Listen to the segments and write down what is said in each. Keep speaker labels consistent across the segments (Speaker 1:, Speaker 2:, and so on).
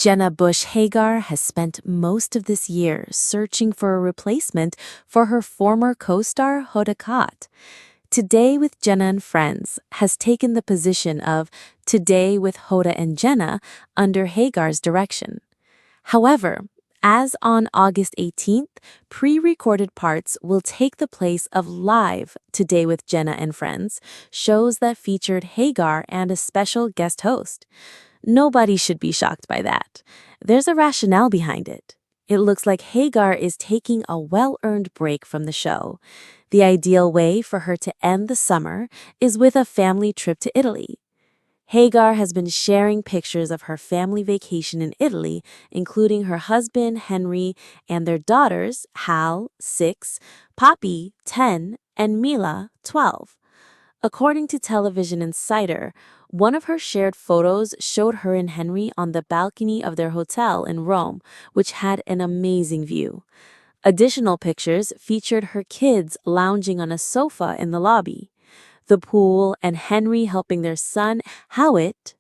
Speaker 1: Jenna Bush Hager has spent most of this year searching for a replacement for her former co-star Hoda Kotb. Today with Jenna and Friends has taken the position of Today with Hoda and Jenna under Hagar's direction. However, as on August 18th, pre-recorded parts will take the place of live Today with Jenna and Friends, shows that featured Hager and a special guest host. Nobody should be shocked by that. There's a rationale behind it. It looks like Hager is taking a well-earned break from the show. The ideal way for her to end the summer is with a family trip to Italy. Hager has been sharing pictures of her family vacation in Italy, including her husband, Henry, and their daughters, Hal, 6, Poppy, 10, and Mila, 12. According to Television Insider, one of her shared photos showed her and Henry on the balcony of their hotel in Rome, which had an amazing view. Additional pictures featured her kids lounging on a sofa in the lobby, the pool, and Henry helping their son, Howitt.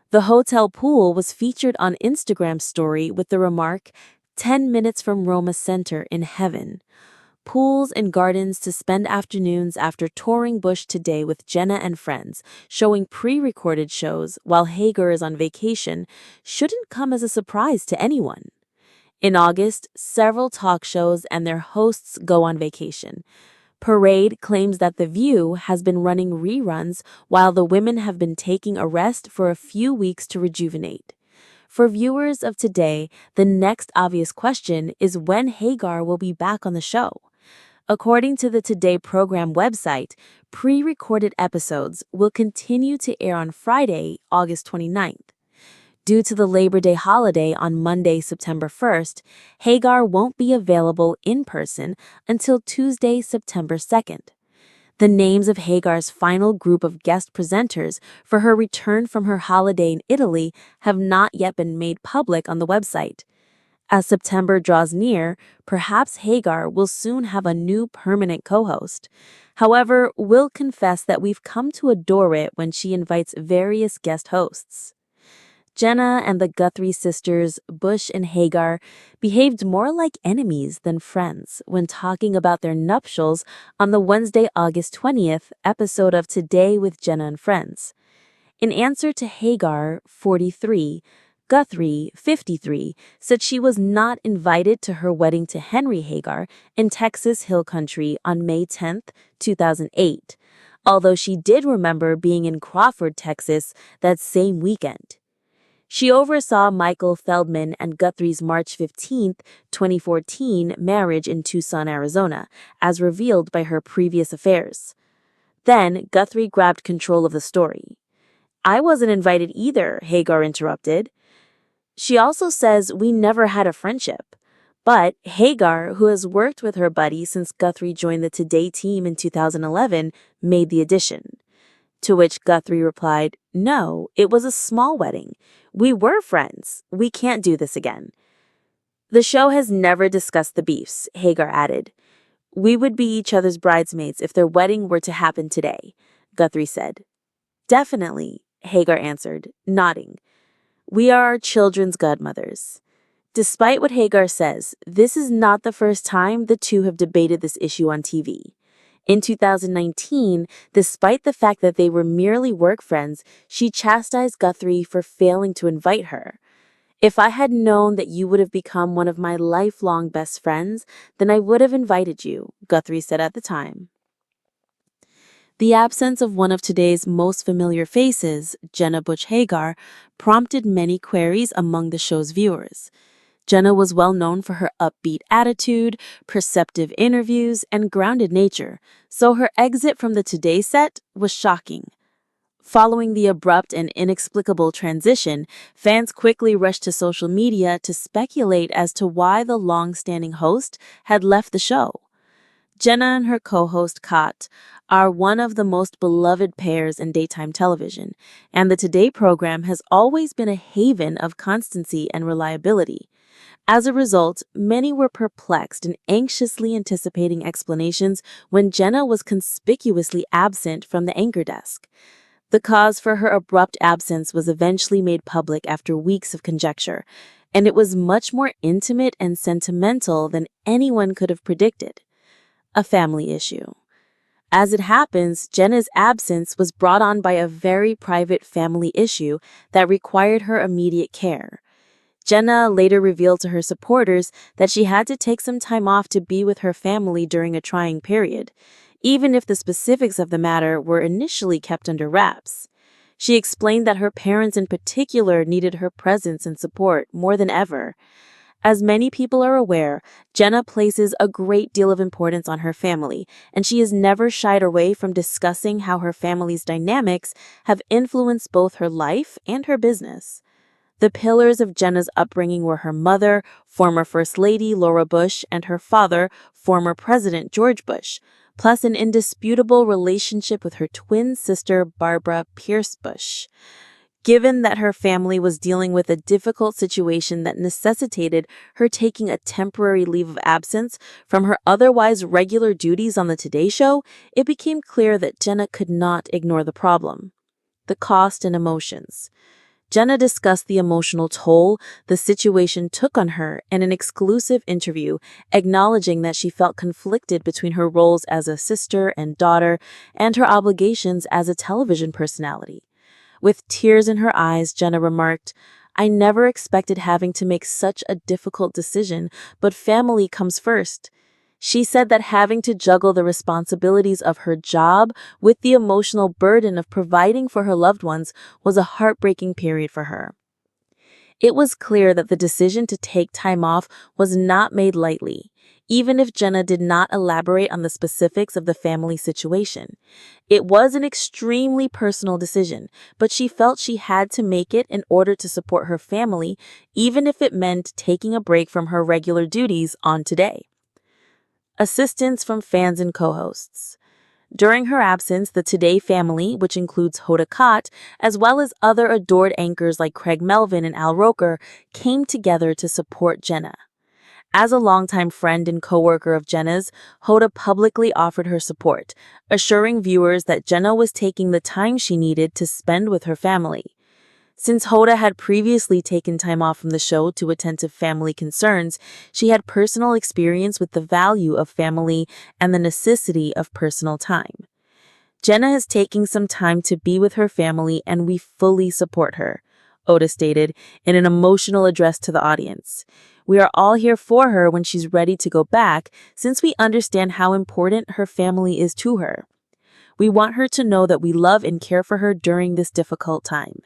Speaker 1: The hotel pool was featured on Instagram story with the remark, 10 minutes from Roma Center in heaven. Pools and gardens to spend afternoons after touring Bush Today with Jenna and Friends, showing pre-recorded shows while Hager is on vacation, shouldn't come as a surprise to anyone. In August, several talk shows and their hosts go on vacation. Parade claims that The View has been running reruns while the women have been taking a rest for a few weeks to rejuvenate. For viewers of Today, the next obvious question is when Hager will be back on the show. According to the Today program website, pre-recorded episodes will continue to air on Friday, August 29th. Due to the Labor Day holiday on Monday, September 1st, Hager won't be available in person until Tuesday, September 2nd. The names of Hager's final group of guest presenters for her return from her holiday in Italy have not yet been made public on the website. As September draws near, perhaps Hager will soon have a new permanent co-host. However, we'll confess that we've come to adore it when she invites various guest hosts. Jenna and the Guthrie sisters, Bush and Hager, behaved more like enemies than friends when talking about their nuptials on the Wednesday, August 20th episode of Today with Jenna and Friends. In answer to Hager, 43, Guthrie, 53, said she was not invited to her wedding to Henry Hager in Texas Hill Country on May 10, 2008, although she did remember being in Crawford, Texas that same weekend. She oversaw Michael Feldman and Guthrie's March 15, 2014 marriage in Tucson, Arizona, as revealed by her previous affairs. Then Guthrie grabbed control of the story. "I wasn't invited either," Hager interrupted. She also says we never had a friendship. But Hager, who has worked with her buddy since Guthrie joined the Today team in 2011, made the addition. To which Guthrie replied, "No, it was a small wedding. We were friends. We can't do this again." The show has never discussed the beefs, Hager added. "We would be each other's bridesmaids if their wedding were to happen today," Guthrie said. "Definitely," Hager answered, nodding. "We are our children's godmothers." Despite what Hager says, this is not the first time the two have debated this issue on TV. In 2019, despite the fact that they were merely work friends, she chastised Guthrie for failing to invite her. "If I had known that you would have become one of my lifelong best friends, then I would have invited you," Guthrie said at the time. The absence of one of today's most familiar faces, Jenna Bush Hager, prompted many queries among the show's viewers. Jenna was well known for her upbeat attitude, perceptive interviews, and grounded nature, so her exit from the Today set was shocking. Following the abrupt and inexplicable transition, fans quickly rushed to social media to speculate as to why the long-standing host had left the show. Jenna and her co-host Kotb are one of the most beloved pairs in daytime television, and the Today program has always been a haven of constancy and reliability. As a result, many were perplexed and anxiously anticipating explanations when Jenna was conspicuously absent from the anchor desk. The cause for her abrupt absence was eventually made public after weeks of conjecture, and it was much more intimate and sentimental than anyone could have predicted. A family issue. As it happens, Jenna's absence was brought on by a very private family issue that required her immediate care. Jenna later revealed to her supporters that she had to take some time off to be with her family during a trying period, even if the specifics of the matter were initially kept under wraps. She explained that her parents in particular needed her presence and support more than ever. As many people are aware, Jenna places a great deal of importance on her family, and she has never shied away from discussing how her family's dynamics have influenced both her life and her business. The pillars of Jenna's upbringing were her mother, former First Lady Laura Bush, and her father, former President George Bush, plus an indisputable relationship with her twin sister Barbara Pierce Bush. Given that her family was dealing with a difficult situation that necessitated her taking a temporary leave of absence from her otherwise regular duties on the Today Show, it became clear that Jenna could not ignore the problem. The cost and emotions. Jenna discussed the emotional toll the situation took on her in an exclusive interview, acknowledging that she felt conflicted between her roles as a sister and daughter and her obligations as a television personality. With tears in her eyes, Jenna remarked, "I never expected having to make such a difficult decision, but family comes first." She said that having to juggle the responsibilities of her job with the emotional burden of providing for her loved ones was a heartbreaking period for her. It was clear that the decision to take time off was not made lightly, even if Jenna did not elaborate on the specifics of the family situation. It was an extremely personal decision, but she felt she had to make it in order to support her family, even if it meant taking a break from her regular duties on Today. Assistance from fans and co-hosts. During her absence, the Today family, which includes Hoda Kotb, as well as other adored anchors like Craig Melvin and Al Roker, came together to support Jenna. As a longtime friend and co-worker of Jenna's, Hoda publicly offered her support, assuring viewers that Jenna was taking the time she needed to spend with her family. Since Hoda had previously taken time off from the show to attend to family concerns, she had personal experience with the value of family and the necessity of personal time. Jenna is taking some time to be with her family and we fully support her, Hoda stated in an emotional address to the audience. We are all here for her when she's ready to go back, since we understand how important her family is to her. We want her to know that we love and care for her during this difficult time.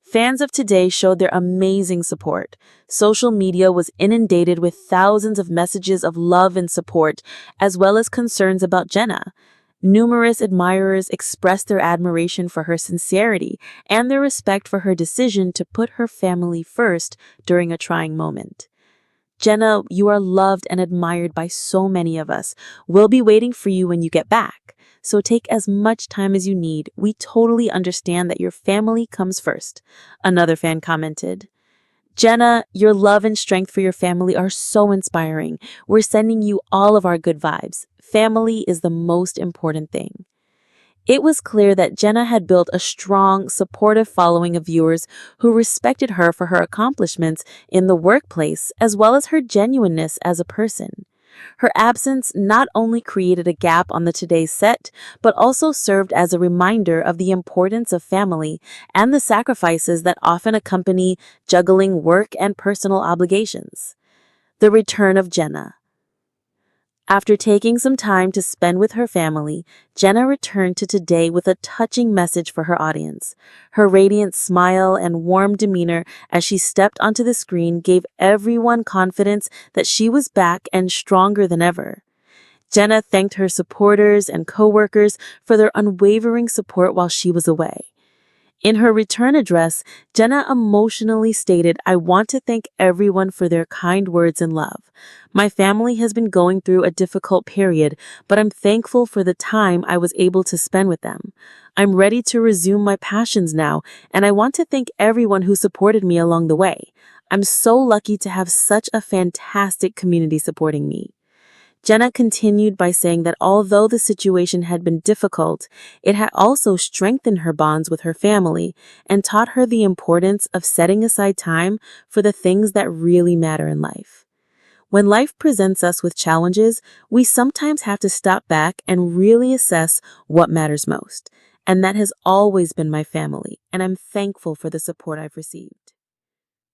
Speaker 1: Fans of Today showed their amazing support. Social media was inundated with thousands of messages of love and support, as well as concerns about Jenna. Numerous admirers expressed their admiration for her sincerity and their respect for her decision to put her family first during a trying moment. Jenna, you are loved and admired by so many of us. We'll be waiting for you when you get back. So take as much time as you need. We totally understand that your family comes first, another fan commented. Jenna, your love and strength for your family are so inspiring. We're sending you all of our good vibes. Family is the most important thing. It was clear that Jenna had built a strong, supportive following of viewers who respected her for her accomplishments in the workplace as well as her genuineness as a person. Her absence not only created a gap on the Today set, but also served as a reminder of the importance of family and the sacrifices that often accompany juggling work and personal obligations. The return of Jenna. After taking some time to spend with her family, Jenna returned to Today with a touching message for her audience. Her radiant smile and warm demeanor as she stepped onto the screen gave everyone confidence that she was back and stronger than ever. Jenna thanked her supporters and co-workers for their unwavering support while she was away. In her return address, Jenna emotionally stated, "I want to thank everyone for their kind words and love. My family has been going through a difficult period, but I'm thankful for the time I was able to spend with them. I'm ready to resume my passions now, and I want to thank everyone who supported me along the way. I'm so lucky to have such a fantastic community supporting me." Jenna continued by saying that although the situation had been difficult, it had also strengthened her bonds with her family and taught her the importance of setting aside time for the things that really matter in life. When life presents us with challenges, we sometimes have to stop back and really assess what matters most. And that has always been my family, and I'm thankful for the support I've received.